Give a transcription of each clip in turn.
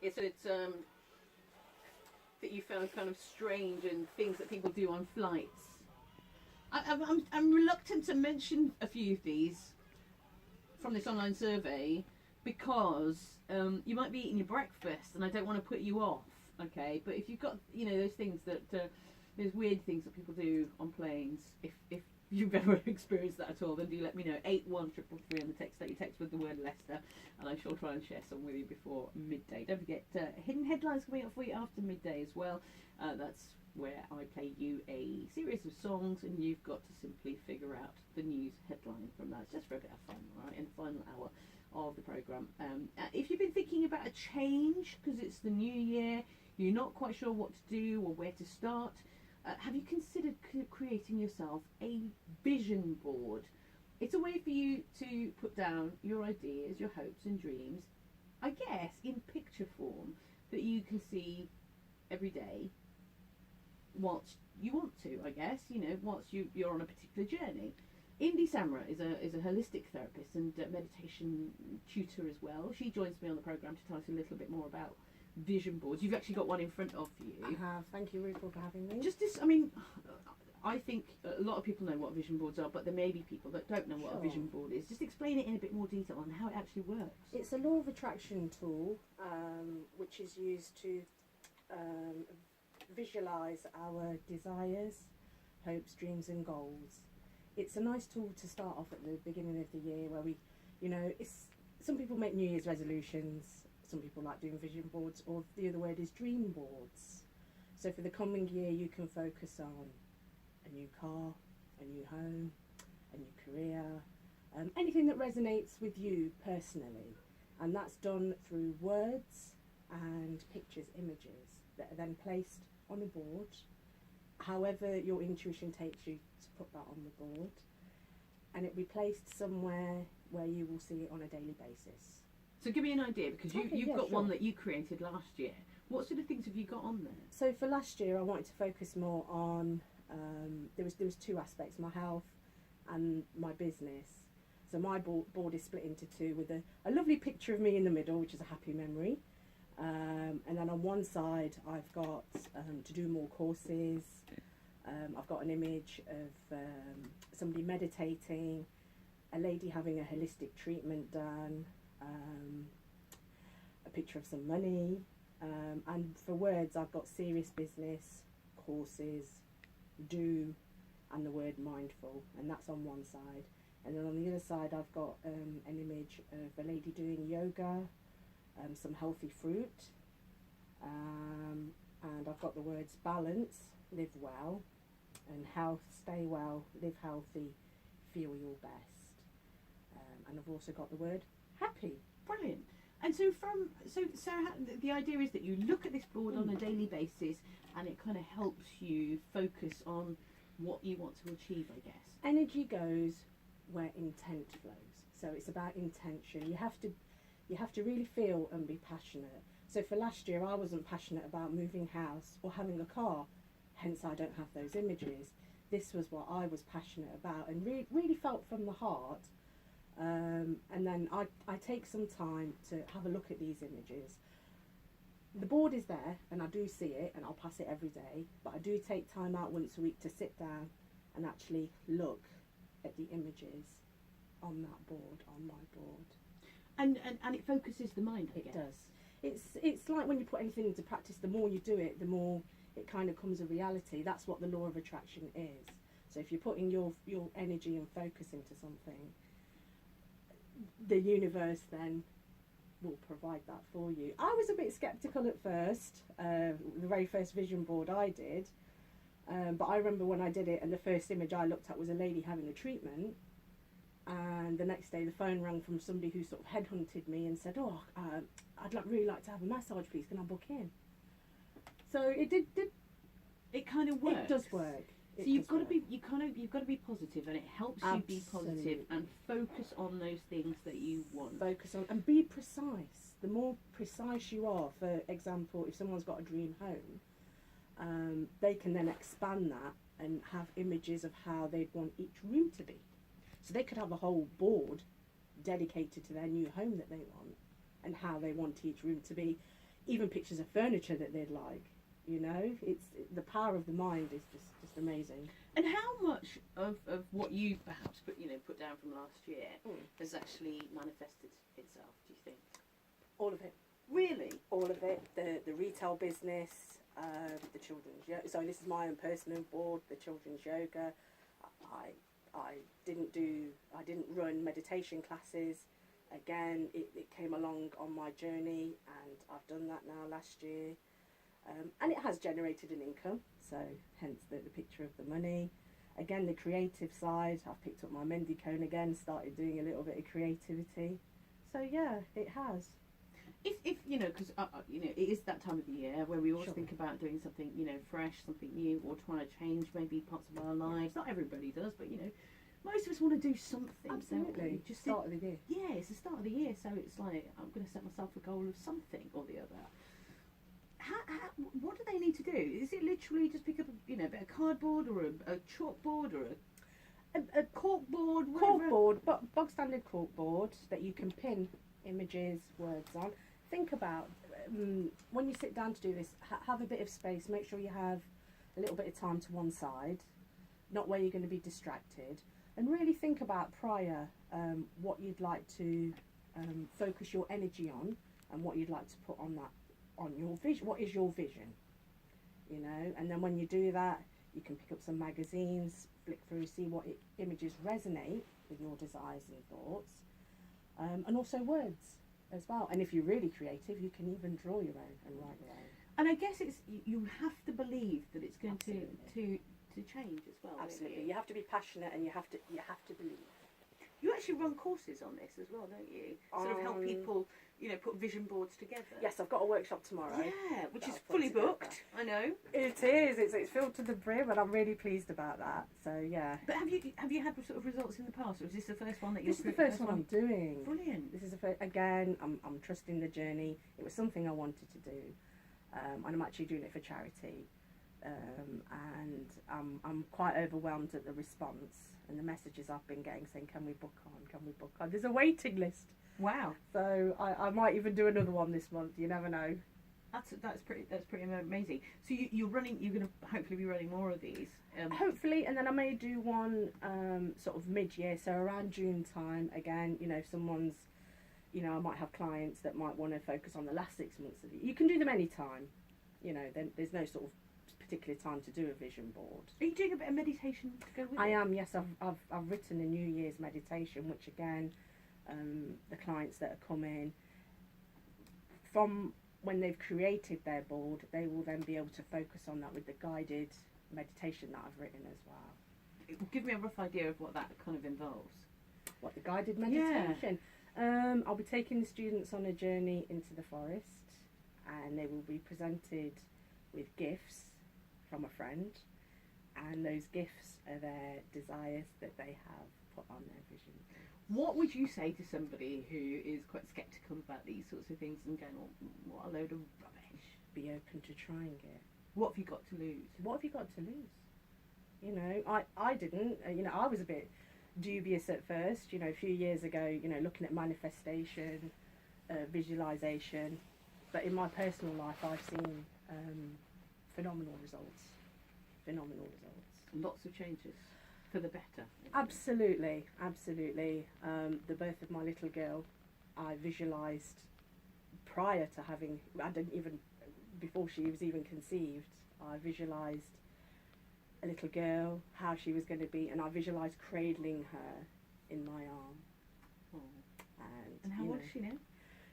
It's that you found kind of strange and things that people do on flights. I'm reluctant to mention a few of these from this online survey because you might be eating your breakfast and I don't want to put you off, okay? But if you've got, those things that, those weird things that people do on planes, if you've ever experienced that at all, then do let me know. 81333 on the text. You text with the word Leicester, and I shall try and share some with you before midday. Don't forget, hidden headlines coming up for you after midday as well. That's where I play you a series of songs, and you've got to simply figure out the news headline from that. It's just for a bit of fun, all right? In the final hour of the programme. If you've been thinking about a change because it's the new year, you're not quite sure what to do or where to start. Have you considered creating yourself a vision board? It's a way for you to put down your ideas, your hopes and dreams, I guess, in picture form that you can see every day what you want to, I guess, once you're on a particular journey. Indy Samra is a holistic therapist and meditation tutor as well. She joins me on the programme to tell us a little bit more about vision boards. You've actually got one in front of you. I have. Thank you, Rupal, for having me. I think a lot of people know what vision boards are, but there may be people that don't know what a vision board is. Just explain it in a bit more detail on how it actually works. It's a law of attraction tool, which is used to visualise our desires, hopes, dreams and goals. It's a nice tool to start off at the beginning of the year where we, some people make New Year's resolutions. Some people like doing vision boards, or the other word is dream boards. So for the coming year, you can focus on a new car, a new home, a new career, anything that resonates with you personally. And that's done through words and pictures, images that are then placed on a board, however your intuition takes you to put that on the board. And it will be placed somewhere where you will see it on a daily basis. So give me an idea, because you've got one that you created last year. What sort of things have you got on there? So for last year, I wanted to focus more on, there was two aspects, my health and my business. So my board is split into two with a lovely picture of me in the middle, which is a happy memory. And then on one side, I've got to do more courses. I've got an image of somebody meditating, a lady having a holistic treatment done, a picture of some money, and for words I've got serious business, courses, do, and the word mindful, and that's on one side. And then on the other side I've got an image of a lady doing yoga, some healthy fruit, and I've got the words balance, live well, and health, stay well, live healthy, feel your best. And I've also got the word happy. Brilliant. And so the idea is that you look at this board on a daily basis, and it kind of helps you focus on what you want to achieve, I guess. Energy goes where intent flows. So it's about intention. You have to really feel and be passionate. So for last year, I wasn't passionate about moving house or having a car, hence I don't have those images. This was what I was passionate about and really felt from the heart. And then I take some time to have a look at these images. The board is there and I do see it and I'll pass it every day, but I do take time out once a week to sit down and actually look at the images on that board, on my board. And it focuses the mind, I guess. It does. It's like when you put anything into practice, the more you do it, the more it kind of comes a reality. That's what the law of attraction is. So if you're putting your energy and focus into something, the universe then will provide that for you. I was a bit sceptical at first, the very first vision board I did, but I remember when I did it and the first image I looked at was a lady having a treatment, and the next day the phone rang from somebody who sort of headhunted me and said, I'd really like to have a massage, please, can I book in? So it kind of works. It does work. So you've got to be positive, and it helps you be positive and focus on those things that you want. Focus on and be precise. The more precise you are, for example, if someone's got a dream home, they can then expand that and have images of how they'd want each room to be. So they could have a whole board dedicated to their new home that they want and how they want each room to be. even pictures of furniture that they'd like. You know, the power of the mind is just amazing. And how much of what you perhaps put down from last year has actually manifested itself, do you think? All of it. Really? All of it. The retail business, the children's yoga. So this is my own personal board, the children's yoga. I didn't run meditation classes. Again, it came along on my journey, and I've done that now last year. And it has generated an income, so hence the picture of the money. Again, the creative side, I've picked up my mending cone again, started doing a little bit of creativity. So yeah, it has. If because it is that time of the year where we always Sure. think about doing something fresh, something new, or trying to change maybe parts of our lives. Not everybody does, but most of us want to do something. Absolutely. Don't we? Just Start of the year. Yeah, it's the start of the year, so it's like I'm going to set myself a goal of something or the other. What do they need to do? Is it literally just pick up a bit of cardboard or a chalkboard or a corkboard? Corkboard, but bog standard corkboard that you can pin images, words on. Think about when you sit down to do this, have a bit of space. Make sure you have a little bit of time to one side, not where you're going to be distracted, and really think about prior what you'd like to focus your energy on, and what you'd like to put on that, on your vision. What is your vision? And then when you do that, you can pick up some magazines, flick through, see what images resonate with your desires and thoughts, and also words as well. And if you're really creative, you can even draw your own and write your own. And I guess you have to believe that it's going to change as well. Absolutely, you have to be passionate, and you have to believe. You actually run courses on this as well, don't you? Sort of help people, put vision boards together. Yes, I've got a workshop tomorrow. Yeah, which is that I've put fully together. booked. I know. It is. It's filled to the brim, and I'm really pleased about that. So yeah. But have you had sort of results in the past, or is this the first one that you're? This is the first one I'm doing. Brilliant. This is again. I'm trusting the journey. It was something I wanted to do, and I'm actually doing it for charity. And I'm quite overwhelmed at the response and the messages I've been getting saying, can we book on? There's a waiting list. Wow. So I might even do another one this month. You never know. That's pretty amazing. So you're going to hopefully be running more of these. Hopefully, and then I may do one sort of mid-year, so around June time. Again, if someone's, I might have clients that might want to focus on the last 6 months of it. You can do them anytime. Then there's no sort of particular time to do a vision board. Are you doing a bit of meditation to go with it? I am, yes. I've written a New Year's meditation, which again, the clients that are coming, from when they've created their board, they will then be able to focus on that with the guided meditation that I've written as well. Give me a rough idea of what that kind of involves. What, the guided meditation? Yeah. I'll be taking the students on a journey into the forest, and they will be presented with gifts from a friend, and those gifts are their desires that they have put on their vision. What would you say to somebody who is quite sceptical about these sorts of things and going, oh, what a load of rubbish? Be open to trying it. What have you got to lose? What have you got to lose? I didn't. I was a bit dubious at first. A few years ago, looking at manifestation, visualization, but in my personal life, I've seen phenomenal results. Lots of changes for the better. Absolutely. The birth of my little girl, I visualised prior to having, before she was even conceived, I visualised a little girl, how she was going to be, and I visualised cradling her in my arm. Oh. And how old is she now?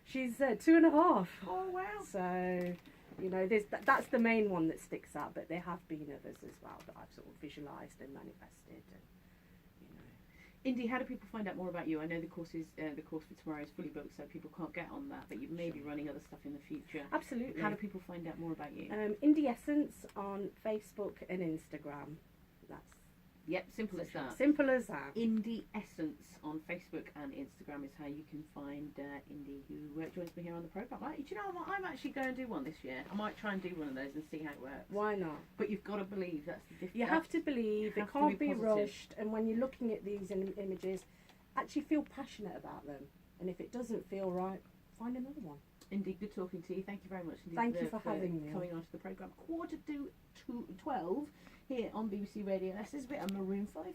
She's 2.5. Oh wow! So, that's the main one that sticks out, but there have been others as well that I've sort of visualised and manifested. And, Indy, how do people find out more about you? I know the course for tomorrow is fully booked, so people can't get on that, but you may be running other stuff in the future. Absolutely. How do people find out more about you? Indie Essence on Facebook and Instagram. Yep, simple as that. Simple as that. Indie Essence on Facebook and Instagram is how you can find Indy, who joins me here on the programme. Do you know what? I'm actually going to do one this year. I might try and do one of those and see how it works. Why not? But you've got to believe, that's the difference. You have to believe, it can't be rushed, and when you're looking at these images, actually feel passionate about them. And if it doesn't feel right, find another one. Indeed, good talking to you. Thank you very much indeed. Thank you for having me. Coming onto the programme. 12:15 here on BBC Radio Leicester. It's a bit of Maroon 5.